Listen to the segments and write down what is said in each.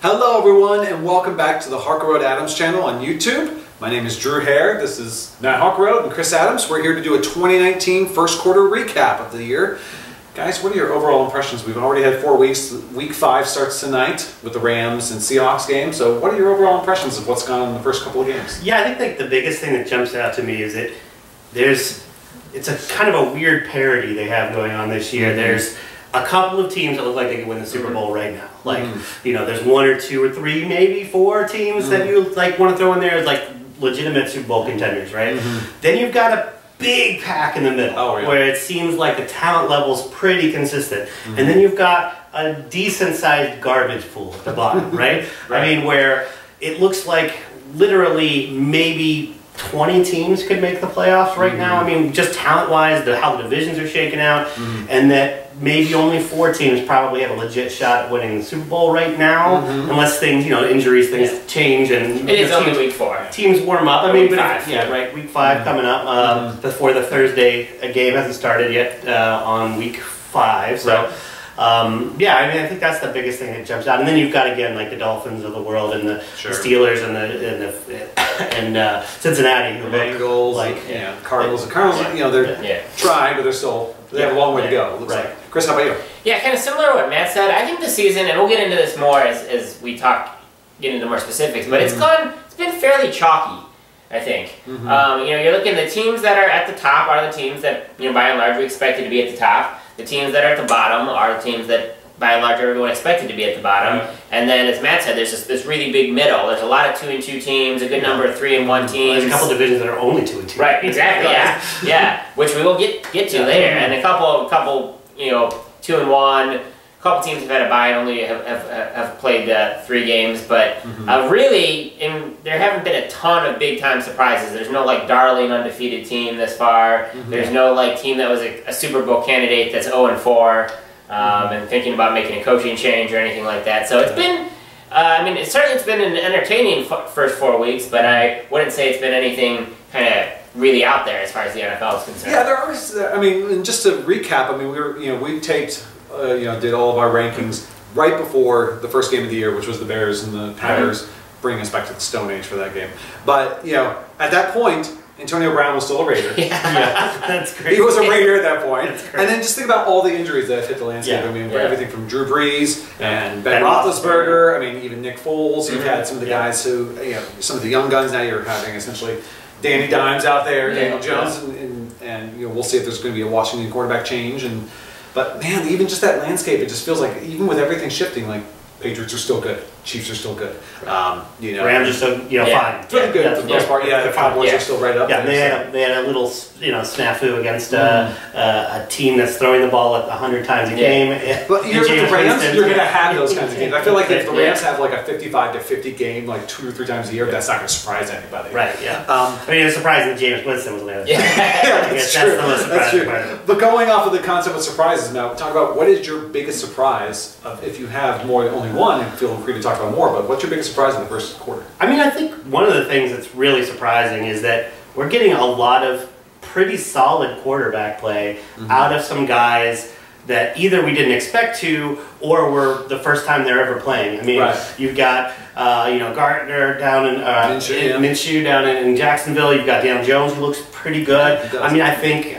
Hello everyone and welcome back to the Harkleroad-Adams channel on YouTube. My name is Drew Hare, this is Matt Harkleroad and Chris Adams. We're here to do a 2019 first quarter recap of the year. Guys, what are your overall impressions? We've already had 4 weeks. Week 5 starts tonight with the Rams and Seahawks game. So what are your overall impressions of what's gone on in the first couple of games? Yeah, I think the biggest thing that jumps out to me is that it's a kind of a weird parody they have going on this year. Mm-hmm. There's a couple of teams that look like they could win the Super Bowl right now. Like, you know, there's 1 or 2 or 3, maybe 4 teams that you like want to throw in there as like legitimate Super Bowl contenders, right? Then you've got a big pack in the middle where it seems like the talent level's pretty consistent. And then you've got a decent-sized garbage pool at the bottom, right? I mean, where it looks like literally maybe 20 teams could make the playoffs right now. I mean, just talent-wise, how the divisions are shaking out, and that maybe only 4 teams probably have a legit shot at winning the Super Bowl right now, unless things, you know, injuries, things change, and it is only week 4. Teams warm up. I mean, week 5, week 5 coming up before the Thursday game hasn't started yet on week 5. So. Yeah, I mean, I think that's the biggest thing that jumps out, and then you've got again like the Dolphins of the world and the Steelers and Cincinnati, the Bengals, like Cardinals. And Cardinals, you know, they're trying, but they have a long way to go. It looks like. Chris, how about you? Yeah, kind of similar to what Matt said. I think the season, and we'll get into this more as we get into more specifics, but it's been fairly chalky. I think. You know, you're looking at the teams that are at the top are the teams that, you know, by and large we expected to be at the top. The teams that are at the bottom are the teams that, by and large, everyone expected to be at the bottom. And then, as Matt said, there's this really big middle. There's a lot of 2-2 teams, a good number of 3-1 teams. There's a couple divisions that are only 2-2. Right, exactly. Yeah, which we will get to later. And a couple, you know, 2-1. A couple teams have had a bye and only have played 3 games, but really, there haven't been a ton of big-time surprises. There's no, like, darling undefeated team this far. There's no, like, team that was a Super Bowl candidate that's 0-4 and thinking about making a coaching change or anything like that. So it's been, I mean, it's been an entertaining first 4 weeks, but I wouldn't say it's been anything kind of really out there as far as the NFL is concerned. Yeah, there are, I mean, and just to recap, I mean, we taped... did all of our rankings right before the first game of the year, which was the Bears and the Packers, bringing us back to the Stone Age for that game. But, you know, at that point, Antonio Brown was still a Raider. That's great. He was a Raider at that point. And then just think about all the injuries that have hit the landscape. I mean, everything from Drew Brees and Ben Roethlisberger, I mean, even Nick Foles. You've had some of the guys who, you know, some of the young guns. Now you're having essentially Danny Dimes out there, Daniel Jones, and you know, we'll see if there's going to be a Washington quarterback change. But man, even just that landscape, it just feels like even with everything shifting, like Patriots are still good, Chiefs are still good. You know, Rams are still fine. It's really good for the most part. Yeah, the Cowboys are still right up there. They had a little snafu against a team that's throwing the ball 100 times a game. But you're with the Rams, you're going to have those kinds of games. I feel like if the Rams have like a 55-50 game, like 2 or 3 times a year, that's not going to surprise anybody. Right. Yeah. I mean, it's surprising that James Winston was there. That's true. That's the most surprising part. But going off of the concept of surprises now, talk about what is your biggest surprise if you have only one, and feel free to talk about more, but what's your biggest surprise in the first quarter? I mean, I think one of the things that's really surprising is that we're getting a lot of pretty solid quarterback play out of some guys that either we didn't expect to or were the first time they're ever playing. I mean, you've got you know, Gardner down in Minshew down in Jacksonville. You've got Daniel Jones, who looks pretty good. I mean, I think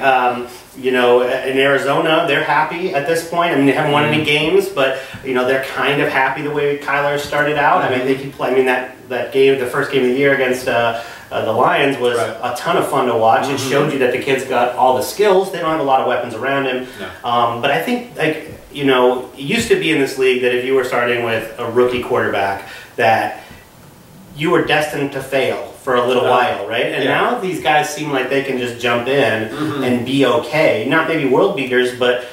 you know, in Arizona, they're happy at this point. I mean, they haven't won any games, but you know, they're kind of happy the way Kyler started out. I mean, they can play. I mean, that game, the first game of the year against the Lions, was a ton of fun to watch. It showed you that the kid's got all the skills. They don't have a lot of weapons around him, but I think, like, you know, it used to be in this league that if you were starting with a rookie quarterback, that you were destined to fail for a little while, right? And now these guys seem like they can just jump in and be okay. Not maybe world beaters, but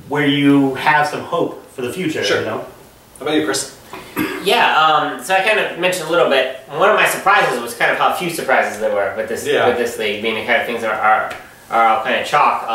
where you have some hope for the future. You know? How about you, Chris? Yeah, so I kind of mentioned a little bit. One of my surprises was kind of how few surprises there were with this league, being the kind of things that are all kind of chalk.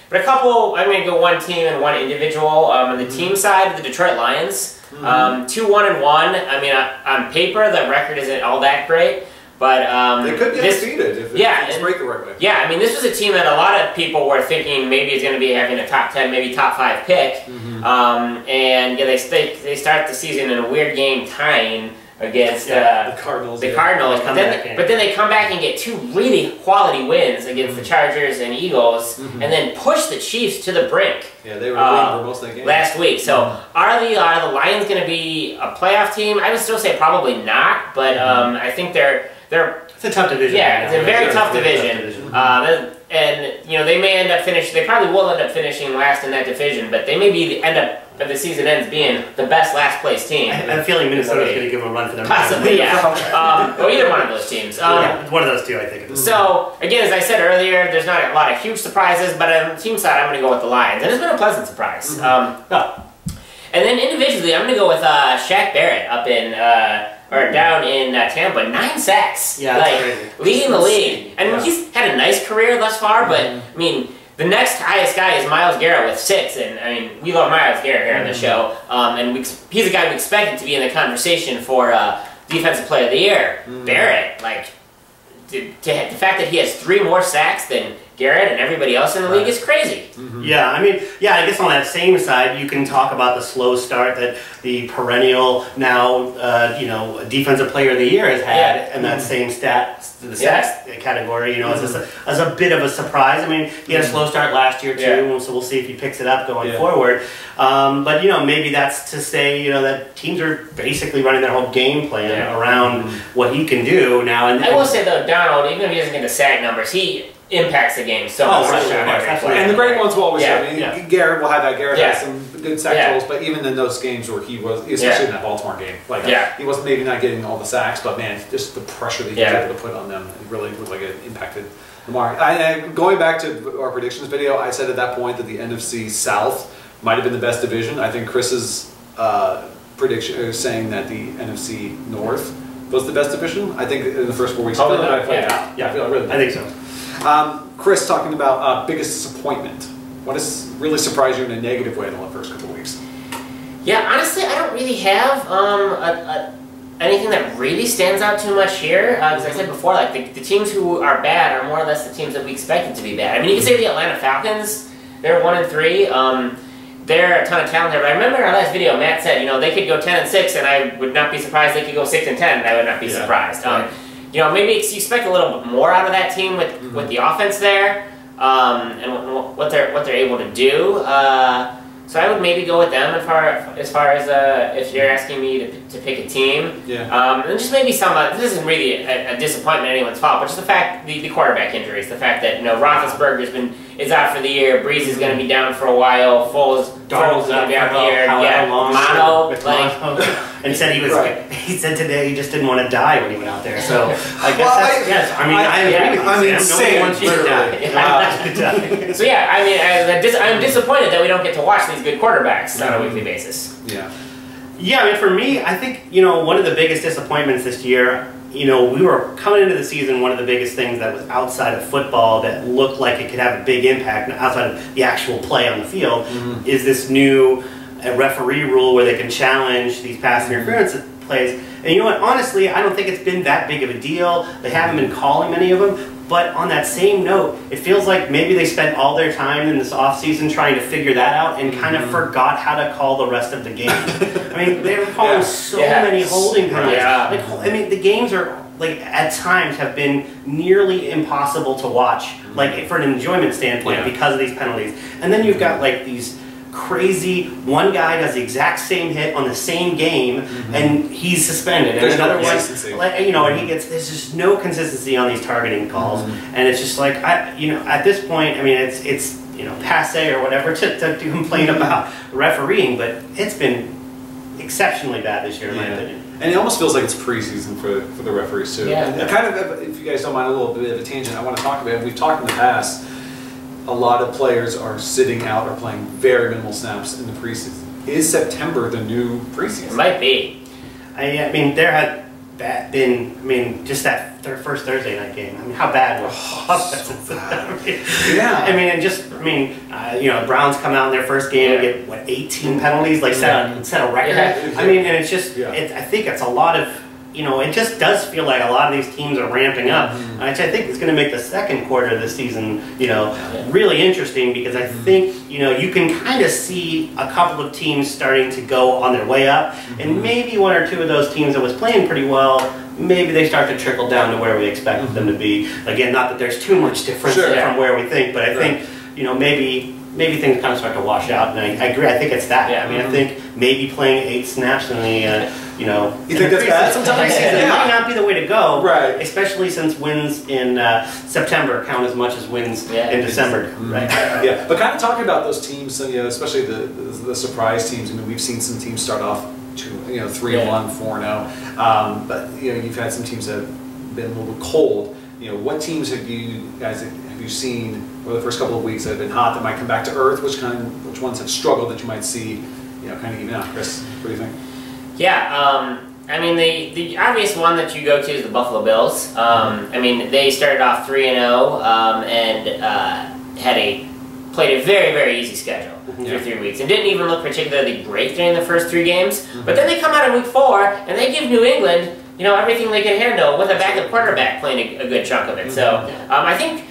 But a couple, I'm going to go one team and one individual. On the team side, the Detroit Lions, 2-1-1. I mean, on paper, the record isn't all that great. But they could be undefeated if things break the right way. Yeah, I mean, this was a team that a lot of people were thinking maybe is going to be having a top 10, maybe top 5 pick. And yeah, they start the season in a weird game tying against the Cardinals. The Cardinals, but then they come back and get 2 really quality wins against the Chargers and Eagles, and then push the Chiefs to the brink. Yeah, they were winning for most of that game last week. So are the Lions going to be a playoff team? I would still say probably not, but I think they're. It's a tough division. Yeah, it's a very tough division. And you know they may end up finishing. They probably will end up finishing last in that division, but they may be end up. If the season ends being the best last place team. I'm feeling Minnesota's going to give them a run for their money. Possibly, yeah. Or either one of those teams. One of those two, I think. So, again, as I said earlier, there's not a lot of huge surprises, but on the team side, I'm going to go with the Lions. And it's been a pleasant surprise. And then individually, I'm going to go with Shaq Barrett up in, or down in Tampa. 9 sacks. Yeah, that's crazy. Leading the league. And he's had a nice career thus far, but, I mean, the next highest guy is Myles Garrett with 6, and I mean, we love Myles Garrett here on the show, and he's a guy we expected to be in the conversation for Defensive Player of the Year. Barrett, like, the fact that he has 3 more sacks than Garrett and everybody else in the league is crazy. Yeah, I mean, I guess on that same side, you can talk about the slow start that the perennial now, Defensive Player of the Year has had, and that same stats category, as a bit of a surprise. I mean, he had a slow start last year too, so we'll see if he picks it up going forward. But maybe that's to say, that teams are basically running their whole game plan around what he can do now. And I will say though, Donald, even if he doesn't get the sack numbers, he impacts the game so much. And the great ones will always show. I mean, Garrett will have that. Garrett has some good sack totals, but even in those games where he was, especially in that Baltimore game, he wasn't maybe not getting all the sacks, but man, just the pressure that he was able to put on them, it really looked like it impacted Lamar. Going back to our predictions video, I said at that point that the NFC South might have been the best division. I think Chris's prediction is saying that the NFC North was the best division. I think in the first 4 weeks. I think so. Chris, talking about biggest disappointment. What has really surprised you in a negative way in the first couple of weeks? Yeah, honestly, I don't really have anything that really stands out too much here. As I said before, like the teams who are bad are more or less the teams that we expected to be bad. I mean, you can say the Atlanta Falcons, they're 1-3. They're a ton of talent there. But I remember in our last video, Matt said, they could go 10-6, and I would not be surprised they could go 6-10, and I would not be surprised. Maybe you expect a little bit more out of that team with the offense there, and what they're able to do. So I would maybe go with them as far as if you're asking me to pick a team. And just maybe this isn't really a disappointment anyone's fault, but just the fact the quarterback injuries, the fact that Roethlisberger is out for the year, Breeze is going to be down for a while, Foles is going to be out here, Mono, and said he said today he just didn't want to die when he went out there. So I guess I agree with you. Die. So yeah, I mean, I'm disappointed that we don't get to watch these good quarterbacks on a weekly basis. Yeah, I mean, for me, I think, one of the biggest disappointments this year, we were coming into the season, one of the biggest things that was outside of football that looked like it could have a big impact outside of the actual play on the field is this new referee rule where they can challenge these pass interference plays. And you know what, honestly, I don't think it's been that big of a deal. They haven't been calling many of them. But on that same note, it feels like maybe they spent all their time in this offseason trying to figure that out and kind of forgot how to call the rest of the game. I mean, they were calling so many holding penalties. I mean, the games are, at times have been nearly impossible to watch, for an enjoyment standpoint because of these penalties. And then you've got, these crazy, one guy does the exact same hit on the same game and he's suspended, and another one, and he gets, there's just no consistency on these targeting calls, and it's just at this point, I mean, it's passe or whatever to complain about refereeing, but it's been exceptionally bad this year in my opinion. And it almost feels like it's preseason for the referees too. And kind of, if you guys don't mind a little bit of a tangent, I want to talk about, we've talked in the past, a lot of players are sitting out or playing very minimal snaps in the preseason. Is September the new preseason? It might be. I mean, there had been, just that first Thursday night game. I mean, how bad was so bad. Browns come out in their first game and get, 18 penalties, set a record. I mean, and it's just, I think it's a lot of you know, it just does feel like a lot of these teams are ramping up, which I think is going to make the second quarter of the season, you know, really interesting, because I think, you know, you can kind of see a couple of teams starting to go on their way up, and maybe one or two of those teams that was playing pretty well, maybe they start to trickle down to where we expected them to be. Again, not that there's too much difference from where we think, but I think, you know, maybe things kind of start to wash out, and I agree. I think it's that. I mean, I think maybe playing 8 snaps in the, you know, you think that's bad sometimes? It might not be the way to go, right? Especially since wins in September count as much as wins in December, right? Yeah, but kind of talking about those teams, you know, especially the surprise teams. I mean, we've seen some teams start off 3-1, 4-0, but you know, you've had some teams that have been a little bit cold. You know, what teams have you seen over the first couple of weeks that have been hot that might come back to earth? Which ones have struggled that you might see, you know, kind of even out? Chris, what do you think? Yeah, I mean, the obvious one that you go to is the Buffalo Bills. I mean, they started off 3-0 and played a very, very easy schedule through 3 weeks, and didn't even look particularly great during the first 3 games. But then they come out in week 4 and they give New England, you know, everything they can handle with a backup quarterback playing a good chunk of it. So I think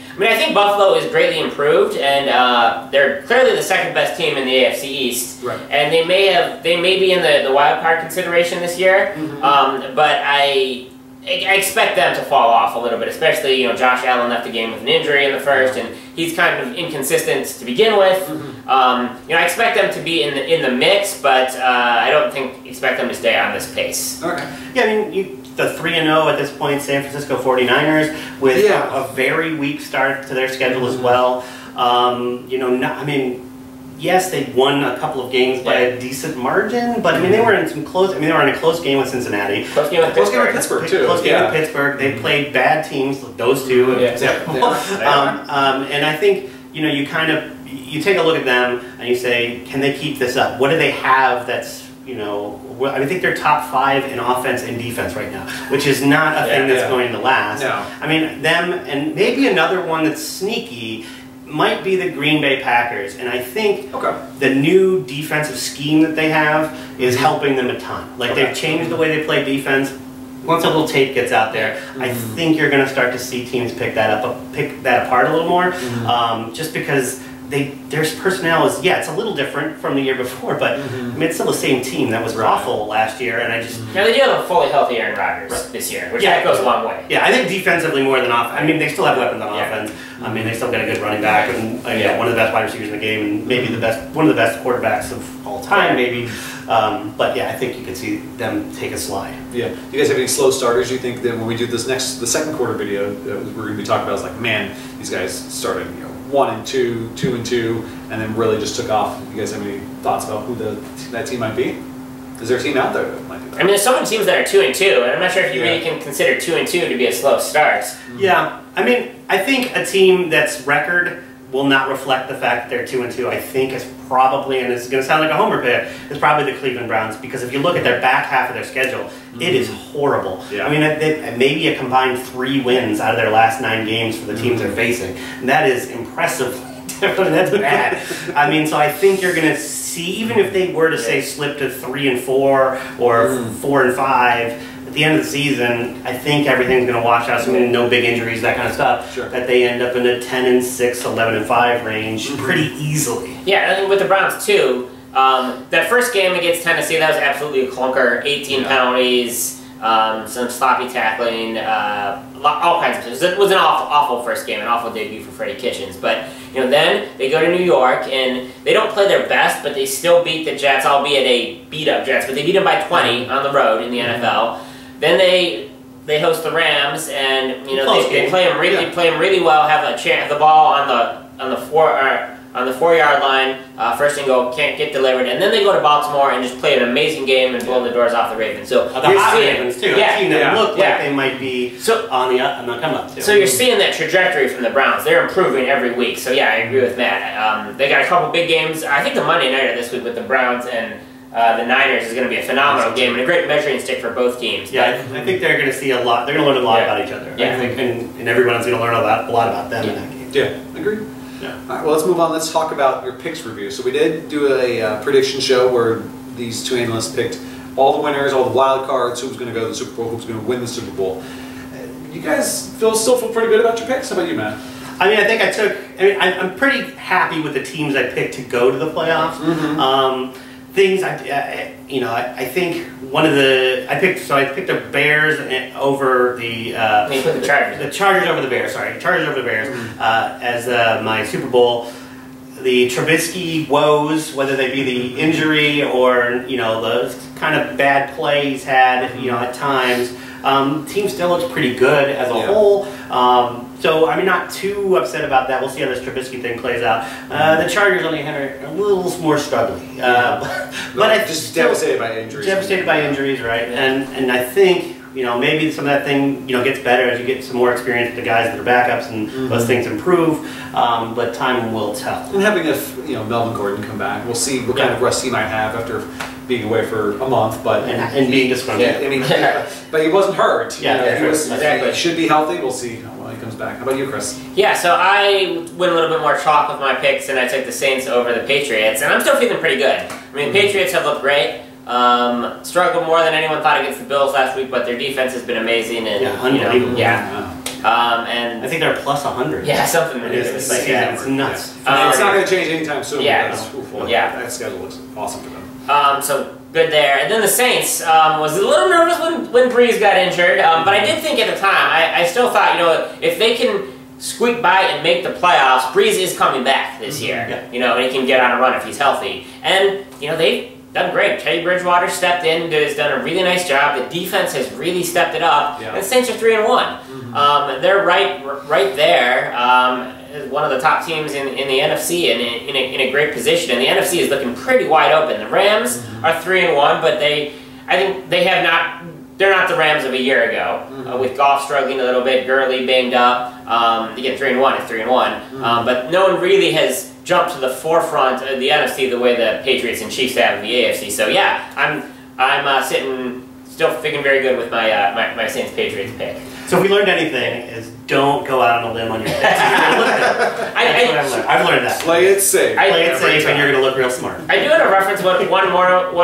Buffalo is greatly improved, and they're clearly the second best team in the AFC East. Right. And they may be in the wild card consideration this year, but I expect them to fall off a little bit, especially, you know, Josh Allen left the game with an injury in the first, and he's kind of inconsistent to begin with. You know, I expect them to be in the mix, but I don't expect them to stay on this pace. Okay. Yeah, I mean, the 3-0 at this point, San Francisco 49ers, with a very weak start to their schedule as well. You know, I mean, yes, they won a couple of games by a decent margin, but I mean, they were in some close. I mean, they were in a close game with Cincinnati. Close game with Pittsburgh too. Close game with Pittsburgh. They played bad teams, those two. And I think, you know, you take a look at them and you say, can they keep this up? What do they have that's, you know, I think they're top 5 in offense and defense right now, which is not a thing that's going to last. No. I mean, them, and maybe another one that's sneaky might be the Green Bay Packers, and I think the new defensive scheme that they have is helping them a ton. Like, they've changed the way they play defense. Once a little tape gets out there, I think you're going to start to see teams pick that apart a little more, just because their personnel is, it's a little different from the year before, but I mean, it's still the same team that was awful last year, and I just... Now, they do have a fully healthy Aaron Rodgers this year, which goes a long way. Yeah, I think defensively more than offense. I mean, they still have weapons on offense. I mean, they still got a good running back, and you know, one of the best wide receivers in the game, and maybe one of the best quarterbacks of all time, maybe. But yeah, I think you could see them take a slide. Yeah. Do you guys have any slow starters? You think that when we do the second quarter video, we're going to be talking about, is like, man, these guys started, you know, 1-2, 2-2, and then really just took off. You guys have any thoughts about who that team might be? Is there a team out there that might be that? I mean, there's so many teams that are 2-2, and I'm not sure if you really can consider 2-2 to be a slow start. Yeah, I mean, I think a team that's record will not reflect the fact that they're 2-2. I think is probably, and it's going to sound like a homer pick, is probably the Cleveland Browns, because if you look at their back half of their schedule, it is horrible. Yeah. I mean, maybe a combined 3 wins out of their last 9 games for the teams they're facing. And that is impressively different. That's bad. I mean, so I think you're going to see, even if they were to say slip to 3-4 or 4-5, at the end of the season, I think everything's going to wash out. So no big injuries, that kind of stuff. Sure. That they end up in a 10-6, 11-5 range pretty easily. Yeah, and with the Browns too. That first game against Tennessee, that was absolutely a clunker. 18 penalties, some sloppy tackling, all kinds of stuff. It was an awful first game, an awful debut for Freddie Kitchens. But you know, then they go to New York and they don't play their best, but they still beat the Jets, albeit a beat-up Jets. But they beat them by 20 on the road in the NFL. Then they host the Rams, and you know they play them really well. Have the ball on the 4-yard line, first and goal, can't get delivered, and then they go to Baltimore and just play an amazing game and blow the doors off the Ravens. So the hot Ravens too, a team that looked like they might be on the come up too. So you're seeing that trajectory from the Browns. They're improving every week. So yeah, I agree with Matt. They got a couple big games. I think the Monday nighter this week with the Browns and the Niners is going to be a phenomenal game and a great measuring stick for both teams. Yeah, I think they're going to see a lot. They're going to learn a lot about each other. Yeah. I think, and everyone's going to learn a lot about them in that game. Yeah, agreed. Yeah. All right, well, let's move on. Let's talk about your picks review. So we did do a prediction show where these 2 analysts picked all the winners, all the wild cards, who's going to go to the Super Bowl, who's going to win the Super Bowl. You guys still feel pretty good about your picks? How about you, Matt? I mean, I'm pretty happy with the teams I picked to go to the playoffs. I think one of I picked the Bears over the the Chargers over the Bears. Sorry, Chargers over the Bears as my Super Bowl. The Trubisky woes, whether they be the injury or the kind of bad play he's had, at times. Team still looks pretty good as a whole. So I'm not too upset about that. We'll see how this Trubisky thing plays out. The Chargers only had a little more struggling, but I just devastated by injuries. Devastated by injuries, right? And I think maybe some of that thing gets better as you get some more experience with the guys that are backups and those things improve. But time will tell. And having Melvin Gordon come back, we'll see what kind of rest he might have after being away for a month, but and being disgruntled. I mean, but he wasn't hurt. He should be healthy. We'll see when he comes back. How about you, Chris? Yeah, so I went a little bit more chalk with my picks, and I took the Saints over the Patriots, and I'm still feeling pretty good. I mean, the Patriots have looked great. Struggled more than anyone thought against the Bills last week, but their defense has been amazing. And unbelievable. And I think they're plus 100. Yeah, something ridiculous like that. It's nuts. It's not going to change anytime soon. That schedule looks awesome for them. So good there. And then the Saints was a little nervous when Breeze got injured, but I did think at the time, I still thought, if they can squeak by and make the playoffs, Breeze is coming back this year. And he can get on a run if he's healthy. And they've done great. Teddy Bridgewater stepped in, has done a really nice job. The defense has really stepped it up. And the Saints are 3-1. They're right there. One of the top teams in the NFC and in a great position. And the NFC is looking pretty wide open. The Rams are 3-1, but I think they're not the Rams of a year ago. With Goff struggling a little bit, Gurley banged up. Again, 3-1 is 3-1. But no one really has jumped to the forefront of the NFC the way the Patriots and Chiefs have in the AFC. So yeah, I'm sitting still thinking very good with my Saints Patriots pick. So if we learned anything, is don't go out on a limb on your picks. I've learned that. Play it safe. Play it safe, and you're going to look real smart. I do want to reference one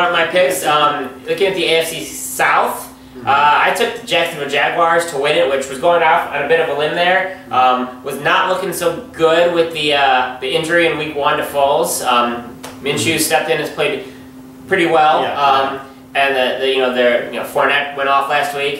of my picks. Looking at the AFC South, I took the Jacksonville Jaguars to win it, which was going off on a bit of a limb there. Was not looking so good with the injury in Week 1 to Foles. Minshew stepped in and has played pretty well. And Fournette went off last week.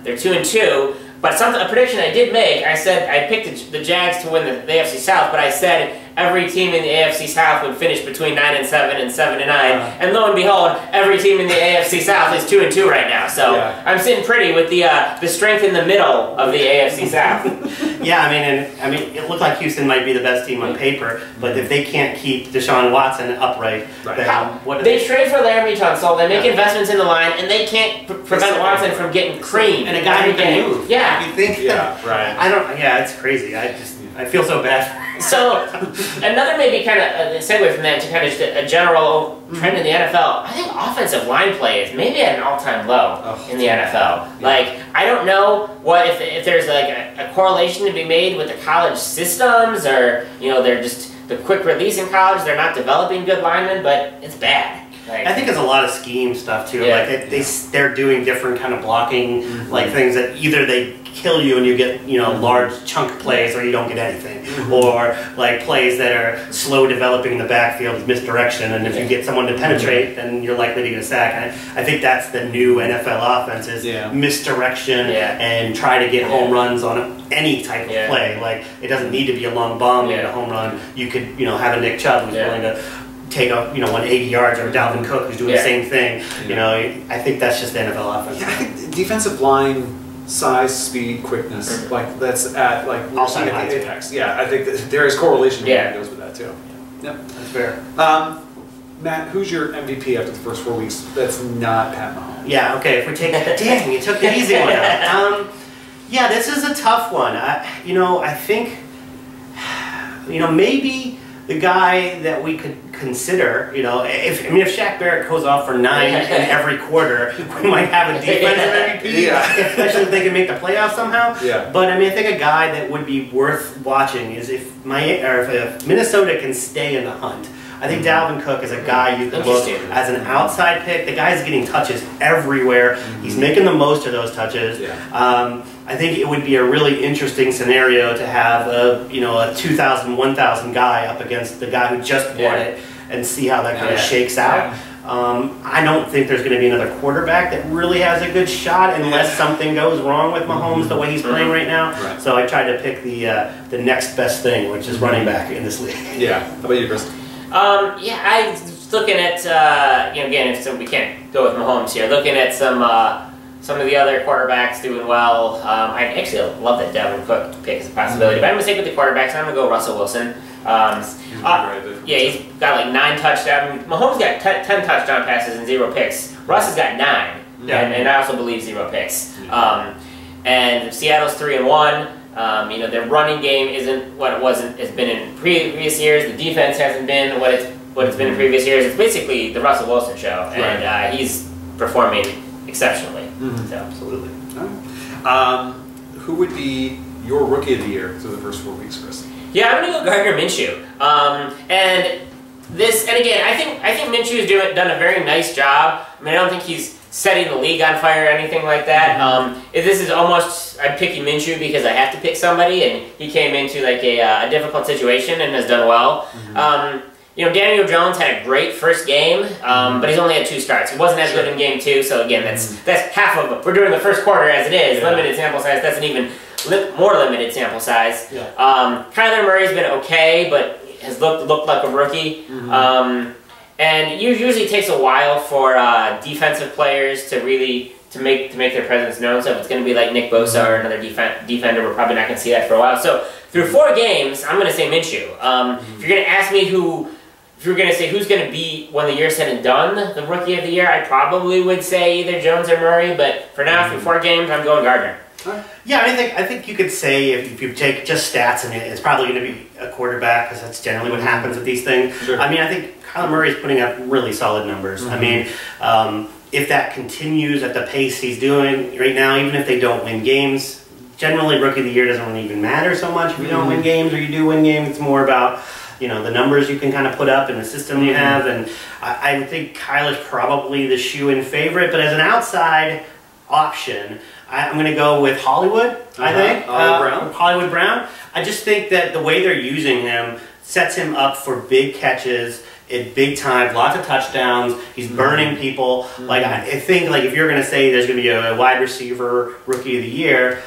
They're 2-2. But a prediction I did make, I said I picked the Jags to win the AFC South, but I said every team in the AFC South would finish between 9-7 and 7-9, and lo and behold, every team in the AFC South is 2-2 right now. So I'm sitting pretty with the strength in the middle of the AFC South. I mean, it looked like Houston might be the best team on paper, but if they can't keep Deshaun Watson upright, then what? They trade for Laramie Tunsil, they make investments in the line, and they can't prevent Watson from getting creamed. And a guy who can move. You think? It's crazy. I feel so bad. So, another maybe kind of a segue from that to kind of just a general trend in the NFL. I think offensive line play is maybe at an all-time low in the NFL. Like, I don't know if there's like a correlation to be made with the college systems, or they're just the quick release in college. They're not developing good linemen, but it's bad. I think it's a lot of scheme stuff too. Like they're doing different kind of blocking, like things that either they kill you and you get large chunk plays, or you don't get anything, or like plays that are slow developing in the backfield, misdirection, and if you get someone to penetrate, then you're likely to get a sack. And I think that's the new NFL offense is misdirection and try to get home runs on any type of play. Like it doesn't need to be a long bomb to get a home run. You could have a Nick Chubb who's willing to take a 180 yards, or Dalvin Cook who's doing the same thing. I think that's just the NFL offense. Yeah, I think defensive line size, speed, quickness, like that's at all-time apex. Yeah, I think that there is correlation that goes with that too. Yep, that's fair. Matt, who's your MVP after the first 4 weeks? That's not Pat Mahomes. Yeah. Okay. If we take dang, you took the easy one out. Yeah, this is a tough one. I think maybe the guy that we could consider, if Shaq Barrett goes off for 9 in every quarter, we might have a defensive MVP, especially if they can make the playoffs somehow. But I think a guy that would be worth watching is if Minnesota can stay in the hunt. I think Dalvin Cook is a guy you can look as an outside pick. The guy's getting touches everywhere. He's making the most of those touches. I think it would be a really interesting scenario to have a 2,000, 1,000 guy up against the guy who just won it and see how that kind of shakes out. I don't think there's going to be another quarterback that really has a good shot unless something goes wrong with Mahomes the way he's playing right now. So I tried to pick the next best thing, which is running back in this league. Yeah. How about you, Chris? I was looking at again, we can't go with Mahomes here. Looking at some of the other quarterbacks doing well. I actually love that Dalvin Cook pick as a possibility, but I'm going to stick with the quarterbacks. I'm going to go Russell Wilson. He's got like 9 touchdowns. Mahomes got 10 touchdown passes and 0 picks. Russ has got 9, and I also believe 0 picks. And Seattle's 3-1. Their running game isn't what it's been in previous years. The defense hasn't been what it's been in previous years. It's basically the Russell Wilson show, and he's performing exceptionally. So. Absolutely. Who would be your rookie of the year through the first 4 weeks, Chris? Yeah, I'm gonna go Gardner Minshew. And again, I think Minshew's done a very nice job. I mean, I don't think he's setting the league on fire or anything like that. This is almost, I'm picking Minshew because I have to pick somebody, and he came into like a difficult situation and has done well. Daniel Jones had a great first game, but he's only had 2 starts. He wasn't as good in game 2, so again, that's half of it. We're doing the first quarter as it is, limited sample size. That's an even more limited sample size. Kyler Murray's been okay, but has looked like a rookie. And it usually takes a while for defensive players to make their presence known. So if it's going to be like Nick Bosa or another defender, we're probably not going to see that for a while. So through 4 games, I'm going to say Minshew. If you're going to ask me if you're going to say who's going to be, when the year's said and done, the rookie of the year, I probably would say either Jones or Murray. But for now, through 4 games, I'm going Gardner. Yeah, I think you could say if you take just stats and it's probably going to be a quarterback because that's generally what happens with these things. I mean, I think Kyler Murray's putting up really solid numbers. I mean, if that continues at the pace he's doing right now, even if they don't win games, generally rookie of the year doesn't really even matter so much if you don't win games or you do win games. It's more about the numbers you can kind of put up and the system you have. And I think Kyler's probably the shoe-in favorite, but as an outside option, I'm going to go with Hollywood, I think. Hollywood Brown. I just think that the way they're using him sets him up for big catches at big time, lots of touchdowns. He's burning people. Like I think, like if you're going to say there's going to be a wide receiver rookie of the year,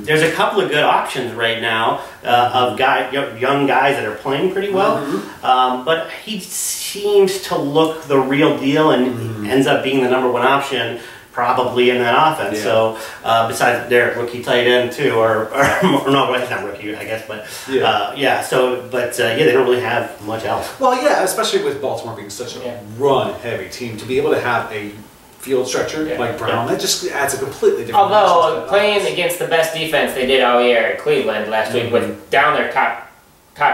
there's a couple of good options right now of young guys that are playing pretty well. But he seems to look the real deal and ends up being the number 1 option probably in that offense. So besides their rookie tight end too, or no, he's not rookie, I guess, but they don't really have much else. Well, yeah, especially with Baltimore being such a run-heavy team, to be able to have a field stretcher like Brown, that just adds a completely different. Although playing against the best defense they did all year at Cleveland last week, with down their top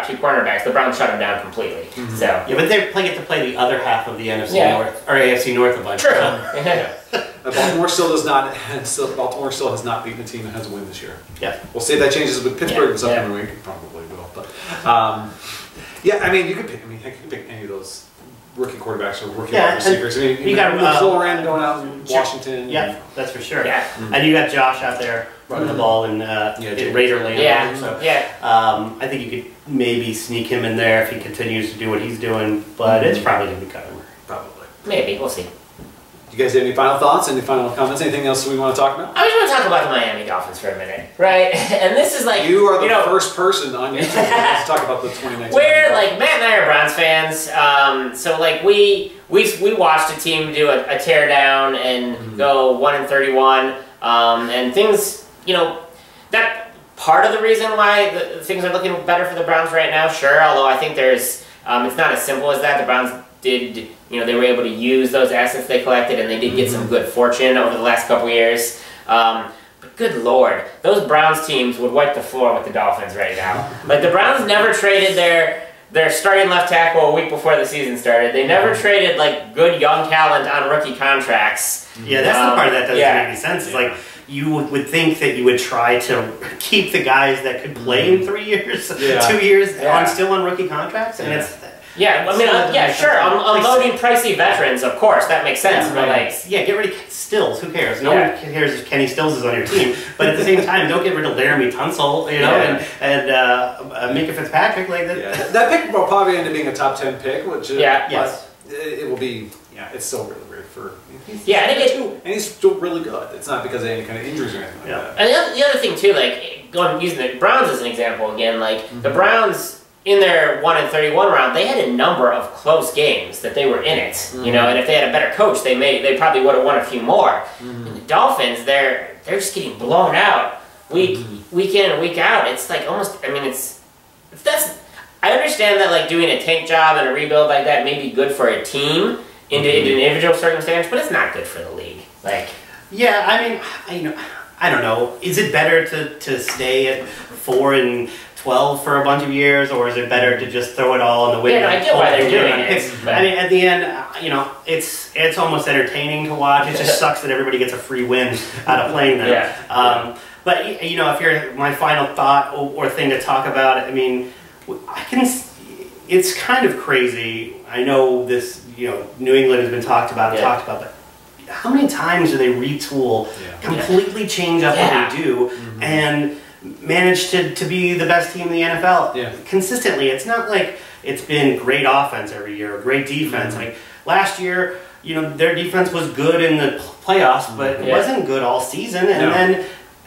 2 cornerbacks, the Browns shut them down completely. So yeah, but they get to play the other half of the NFC North or AFC North a bunch. True. Baltimore still does not. Baltimore still has not beaten a team that has a win this year. Yeah, we'll see if that changes with Pittsburgh this upcoming week. It probably will, but I mean, you could pick. I mean, heck, you could pick any of those rookie quarterbacks or rookie wide receivers. I mean, you got McLaurin going out in Washington. Yeah, that's for sure. Yeah, and you got Josh out there running the ball in Raiderland. I think you could maybe sneak him in there if he continues to do what he's doing, but it's probably going to be Kyler Murray. Probably. Maybe. We'll see. You guys have any final thoughts? Any final comments? Anything else we want to talk about? I just want to talk about the Miami Dolphins for a minute, right? And this is like... You are the first person on YouTube to talk about the 2019. We're, like, Matt and I are Browns fans, so, like, we watched a team do a tear down and go 1-31, and things, that part of the reason why things are looking better for the Browns right now, sure, although I think there's... it's not as simple as that. The Browns did, they were able to use those assets they collected, and they did get some good fortune over the last couple years. But good Lord, those Browns teams would wipe the floor with the Dolphins right now. Like, the Browns never traded their starting left tackle a week before the season started. They never traded, like, good young talent on rookie contracts. Yeah, that's the part that doesn't make any sense. It's like, you would think that you would try to keep the guys that could play in 3 years, 2 years, still on rookie contracts, and Yeah, I mean, yeah, sure. Unloading pricey veterans, of course, that makes sense. Yeah, but right. like, yeah, get rid of Stills. Who cares? No one cares if Kenny Stills is on your team. But at the same time, don't get rid of Laramie Tunsil, you know, and Minka Fitzpatrick like that. Yeah. That pick will probably end up being a top 10 pick, which yes, it will be. Yeah, it's still really weird for. and he's still really good. It's not because of any kind of injuries or anything like that. And the other thing too, like using the Browns as an example again, like the Browns. In their 1-31 round, they had a number of close games that they were in it, you know. And if they had a better coach, they probably would have won a few more. And the Dolphins, they're just getting blown out week in and week out. It's like almost, I mean, I understand that like doing a tank job and a rebuild like that may be good for a team in an individual circumstance, but it's not good for the league. Like, yeah, I mean, I don't know. Is it better to stay at 4-12 for a bunch of years, or is it better to just throw it all in the wind? Yeah, I get why they're doing it. I mean, at the end, you know, it's almost entertaining to watch. It just sucks that everybody gets a free win out of playing them. But you know, if you're my final thought or thing to talk about, I mean, it's kind of crazy. I know this, you know, New England has been talked about, but how many times do they retool, completely change up what they do, and manage to be the best team in the NFL consistently? It's not like it's been great offense every year or great defense. Like last year, you know, their defense was good in the playoffs, but it wasn't good all season.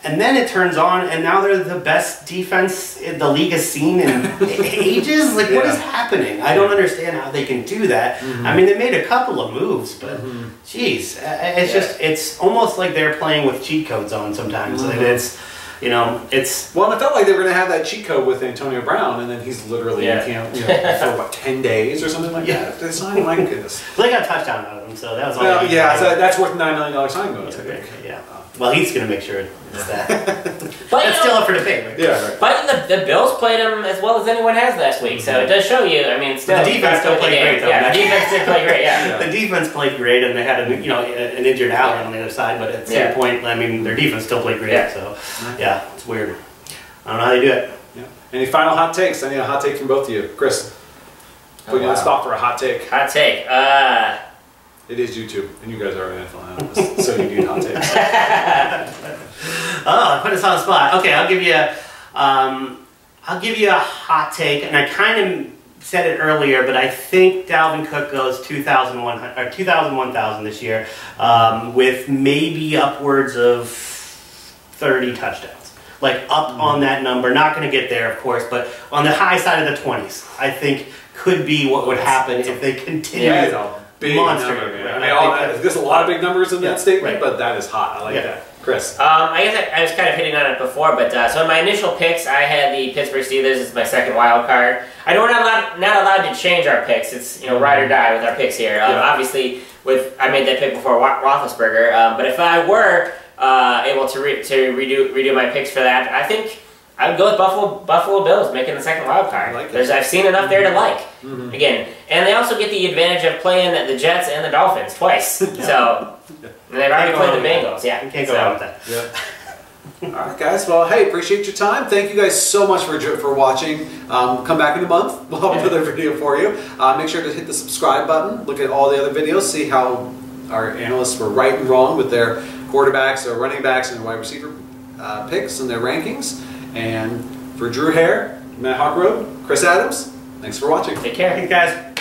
And then it turns on, and now they're the best defense the league has seen in ages. Like, what is happening? I don't understand how they can do that. I mean, they made a couple of moves, but geez, it's just, it's almost like they're playing with cheat codes on sometimes. And it's, you know, it's... Well, it felt like they were going to have that cheat code with Antonio Brown, and then he's literally in camp, you know, for what, 10 days or something like that. It's not, my goodness. Well, they got a touchdown out of him, so that was all. Well, yeah, so that's worth $9 million signing bonus, I think. Yeah. Well, he's going to make sure it's that. But that's still up for debate. Right? Yeah, right. But the Bills played him as well as anyone has last week, so it does show you. I mean, still the defense still played great, though. Yeah, the defense did play great. Yeah, the defense played great, and they had an injured Allen on the other side. But at the same point, I mean, their defense still played great. So yeah, it's weird. I don't know how they do it. Yeah. Any final hot takes? I need a hot take from both of you, Chris. Put you on the spot for a hot take. Hot take. It is YouTube, and you guys are NFL analysts, so you need hot takes. Oh, put us on the spot. Okay, I'll give you a hot take, and I kind of said it earlier, but I think Dalvin Cook goes 1,000 this year, with maybe upwards of 30 touchdowns. Like up on that number. Not going to get there, of course, but on the high side of the 20s, I think could be what would happen if they continue. Big monster number, man. I mean, there's a lot of big numbers in that statement, but that is hot. I like that. Chris? I guess I was kind of hitting on it before, but so in my initial picks, I had the Pittsburgh Steelers as my second wild card. I know we're not allowed to change our picks. It's, you know, ride or die with our picks here. Obviously, I made that pick before Roethlisberger, but if I were able to redo my picks for that, I think I would go with Buffalo Bills making the second wild card. I've seen enough there to like. Again, and they also get the advantage of playing the Jets and the Dolphins twice. So and they've already played the Bengals. Yeah, you can't go wrong with that. Yeah. All right, guys. Well, hey, appreciate your time. Thank you guys so much for watching. Come back in a month. We'll have another video for you. Make sure to hit the subscribe button. Look at all the other videos. See how our analysts were right and wrong with their quarterbacks, their running backs, and their wide receiver picks and their rankings. And for Drew Hare, Matt Harkleroad, Chris Adams, thanks for watching. Take care. Thanks, guys.